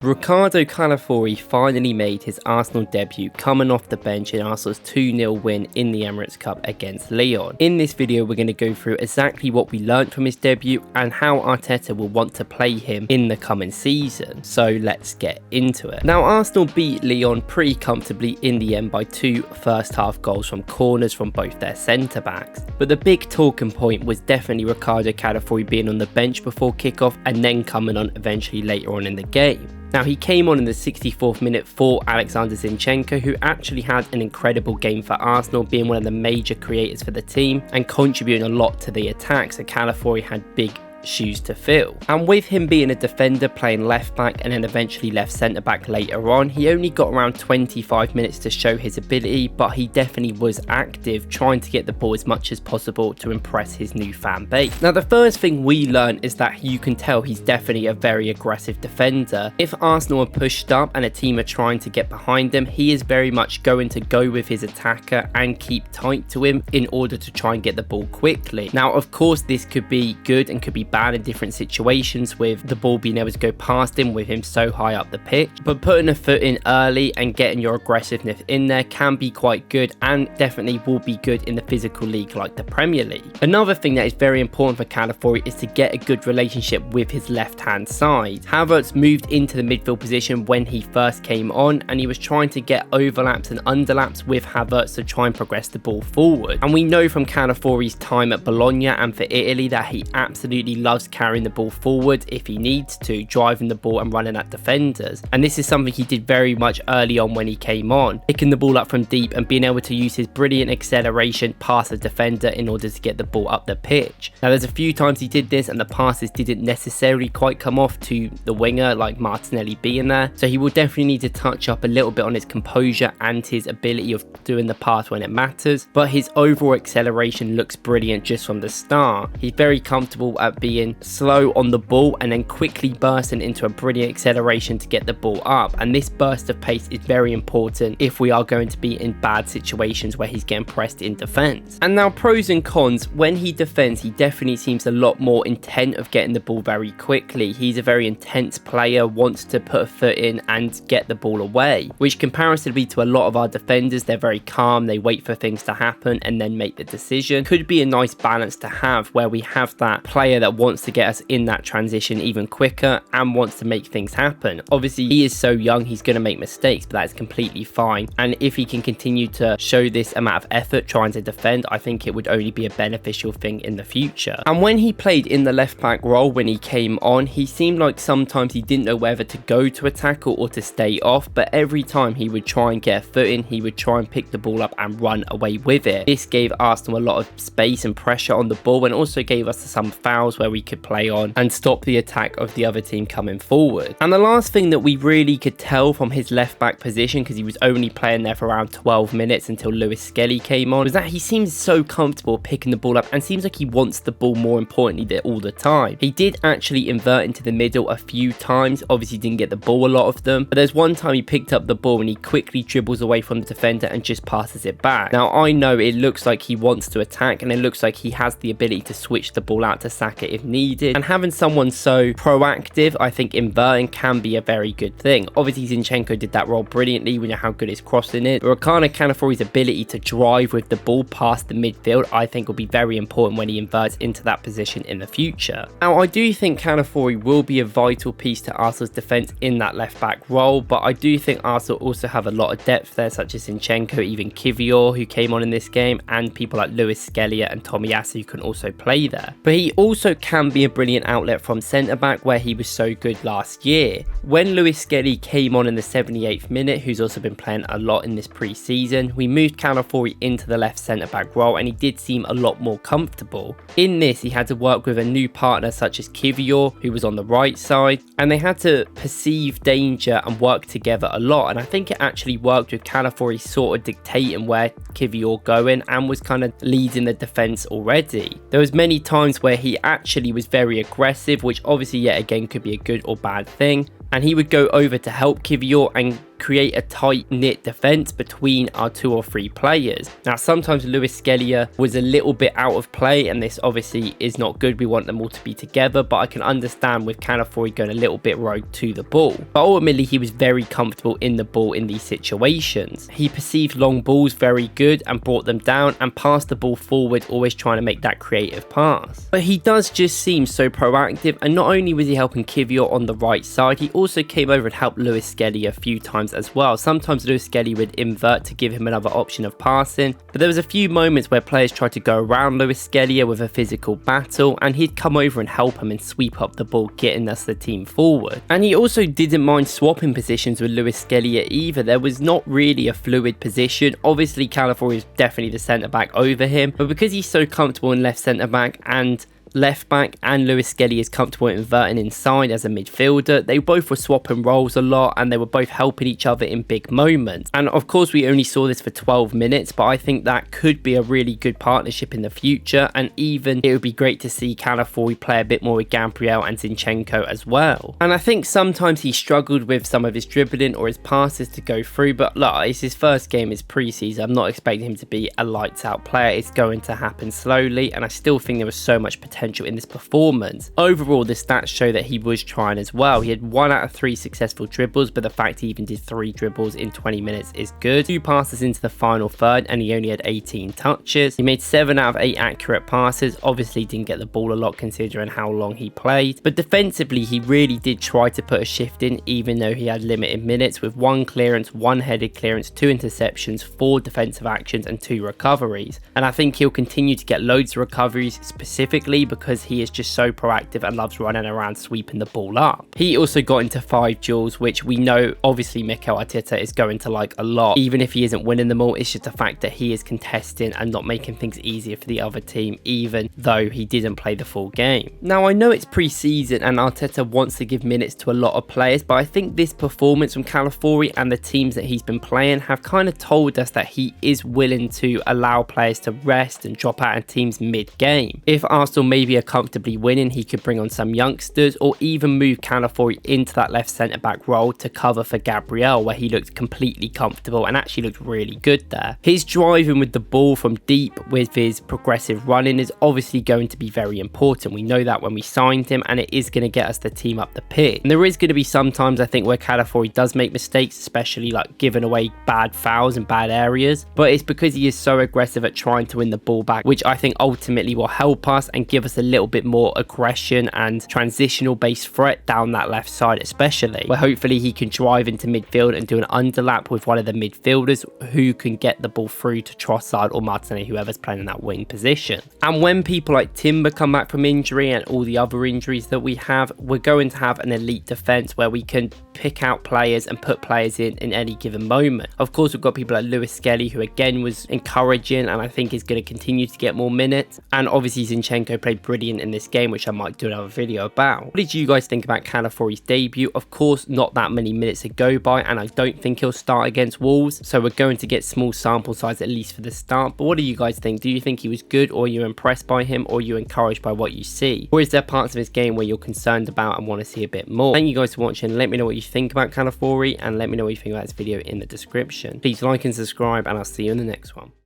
Riccardo Calafiori finally made his Arsenal debut, coming off the bench in Arsenal's 2-0 win in the Emirates Cup against Lyon. In this video, we're going to go through exactly what we learned from his debut and how Arteta will want to play him in the coming season. So let's get into it. Now, Arsenal beat Lyon pretty comfortably in the end by 2 first-half goals from corners from both their centre-backs. But the big talking point was definitely Riccardo Calafiori being on the bench before kickoff and then coming on eventually later on in the game. Now, he came on in the 64th minute for Alexander Zinchenko, who actually had an incredible game for Arsenal, being one of the major creators for the team and contributing a lot to the attack, so Calafiori had big shoes to fill. And with him being a defender, playing left back and then eventually left centre back later on, he only got around 25 minutes to show his ability, but he definitely was active, trying to get the ball as much as possible to impress his new fan base. Now, the first thing we learned is that you can tell he's definitely a very aggressive defender. If Arsenal are pushed up and a team are trying to get behind them, he is very much going to go with his attacker and keep tight to him in order to try and get the ball quickly. Now, of course, this could be good and could be bad in different situations, with the ball being able to go past him with him so high up the pitch, but putting a foot in early and getting your aggressiveness in there can be quite good and definitely will be good in the physical league like the Premier League. Another thing that is very important for Calafiori is to get a good relationship with his left hand side. Havertz moved into the midfield position when he first came on, and he was trying to get overlaps and underlaps with Havertz to try and progress the ball forward. And we know from Calafiori's time at Bologna and for Italy that he absolutely loves carrying the ball forward if he needs to, driving the ball and running at defenders. And this is something he did very much early on when he came on, picking the ball up from deep and being able to use his brilliant acceleration past the defender in order to get the ball up the pitch. Now, there's a few times he did this and the passes didn't necessarily quite come off to the winger, like Martinelli being there, so he will definitely need to touch up a little bit on his composure and his ability of doing the pass when it matters, but his overall acceleration looks brilliant just from the start. He's very comfortable at being slow on the ball and then quickly bursting into a brilliant acceleration to get the ball up, and this burst of pace is very important if we are going to be in bad situations where he's getting pressed in defense. And now, pros and cons: when he defends, he definitely seems a lot more intent of getting the ball very quickly. He's a very intense player, wants to put a foot in and get the ball away, which comparatively to a lot of our defenders, they're very calm, they wait for things to happen and then make the decision. Could be a nice balance to have, where we have that player that wants to get us in that transition even quicker and wants to make things happen. Obviously, he is so young, he's going to make mistakes, but that's completely fine. And if he can continue to show this amount of effort trying to defend, I think it would only be a beneficial thing in the future. And when he played in the left back role, when he came on, he seemed like sometimes he didn't know whether to go to a tackle or to stay off, but every time he would try and get a foot in, he would try and pick the ball up and run away with it. This gave Arsenal a lot of space and pressure on the ball, and also gave us some fouls where we could play on and stop the attack of the other team coming forward. And the last thing that we really could tell from his left back position, because he was only playing there for around 12 minutes until Lewis Skelly came on, was that he seems so comfortable picking the ball up and seems like he wants the ball, more importantly, all the time. He did actually invert into the middle a few times, obviously didn't get the ball a lot of them, but there's one time he picked up the ball and he quickly dribbles away from the defender and just passes it back. Now, I know it looks like he wants to attack and it looks like he has the ability to switch the ball out to Saka if needed, and having someone so proactive, I think inverting can be a very good thing. Obviously, Zinchenko did that role brilliantly. We know how good his crossing is, but Riccardo Calafiori's ability to drive with the ball past the midfield, I think, will be very important when he inverts into that position in the future. Now, I do think Calafiori will be a vital piece to Arsenal's defence in that left back role, but I do think Arsenal also have a lot of depth there, such as Zinchenko, even Kivior, who came on in this game, and people like Lewis Skelly and Tomiyasu, who can also play there. But he also can be a brilliant outlet from centre-back, where he was so good last year. When Lewis Skelly came on in the 78th minute, who's also been playing a lot in this pre-season, we moved Calafiori into the left centre-back role and he did seem a lot more comfortable. In this, he had to work with a new partner such as Kivior, who was on the right side, and they had to perceive danger and work together a lot, and I think it actually worked, with Calafiori sort of dictating where Kivior going and was kind of leading the defence already. There was many times where he actually was very aggressive, which obviously yet again could be a good or bad thing, and he would go over to help Kivior and create a tight-knit defense between our 2 or 3 players. Now, sometimes Lewis Skelly was a little bit out of play, and this obviously is not good. We want them all to be together, but I can understand with Calafiori going a little bit rogue to the ball. But ultimately, he was very comfortable in the ball in these situations. He perceived long balls very good and brought them down and passed the ball forward, always trying to make that creative pass. But he does just seem so proactive, and not only was he helping Kivior on the right side, he also came over and helped Lewis Skelly a few times as well. Sometimes Lewis Skelly would invert to give him another option of passing, but there was a few moments where players tried to go around Lewis Skelly with a physical battle, and he'd come over and help him and sweep up the ball, getting us the team forward. And he also didn't mind swapping positions with Lewis Skelly either. There was not really a fluid position. Obviously, Calafiori is definitely the centre back over him, but because he's so comfortable in left centre back and left back, and Lewis Skelly is comfortable inverting inside as a midfielder, they both were swapping roles a lot, and they were both helping each other in big moments. And of course, we only saw this for 12 minutes, but I think that could be a really good partnership in the future, and even it would be great to see Calafiori play a bit more with Gabriel and Zinchenko as well. And I think sometimes he struggled with some of his dribbling or his passes to go through, but look, it's his first game, it's pre-season. I'm not expecting him to be a lights out player. It's going to happen slowly, and I still think there was so much potential in this performance. Overall, the stats show that he was trying as well. He had 1 out of 3 successful dribbles, but the fact he even did 3 dribbles in 20 minutes is good. 2 passes into the final third, and he only had 18 touches. He made 7 out of 8 accurate passes. Obviously didn't get the ball a lot considering how long he played, but defensively he really did try to put a shift in, even though he had limited minutes, with 1 clearance, 1 headed clearance, 2 interceptions, 4 defensive actions and 2 recoveries. And I think he'll continue to get loads of recoveries, specifically because he is just so proactive and loves running around sweeping the ball up. He also got into 5 duels, which we know obviously Mikel Arteta is going to like a lot. Even if he isn't winning them all, it's just the fact that he is contesting and not making things easier for the other team, even though he didn't play the full game. Now, I know it's pre-season and Arteta wants to give minutes to a lot of players, but I think this performance from Calafiori and the teams that he's been playing have kind of told us that he is willing to allow players to rest and drop out of teams mid-game. If Arsenal maybe are comfortably winning, he could bring on some youngsters, or even move Calafiori into that left centre-back role to cover for Gabriel, where he looked completely comfortable and actually looked really good there. His driving with the ball from deep with his progressive running is obviously going to be very important. We know that when we signed him, and it is going to get us the team up the pitch. And there is going to be some times I think where Calafiori does make mistakes, especially like giving away bad fouls in bad areas, but it's because he is so aggressive at trying to win the ball back, which I think ultimately will help us and give us a little bit more aggression and transitional based threat down that left side, especially where hopefully he can drive into midfield and do an underlap with one of the midfielders who can get the ball through to Trossard or Martinelli, whoever's playing in that wing position. And when people like Timber come back from injury and all the other injuries that we have, we're going to have an elite defense where we can pick out players and put players in any given moment. Of course, we've got people like Lewis Skelly, who again was encouraging and I think is going to continue to get more minutes, and obviously Zinchenko played brilliant in this game, which I might do another video about. What did you guys think about Calafiori's debut? Of course, not that many minutes to go by, and I don't think he'll start against Wolves, so we're going to get small sample size at least for the start. But what do you guys think? Do you think he was good, or are you impressed by him, or are you encouraged by what you see? Or is there parts of his game where you're concerned about and want to see a bit more? Thank you guys for watching. Let me know what you think about Calafiori, and let me know what you think about this video in the description. Please like and subscribe, and I'll see you in the next one.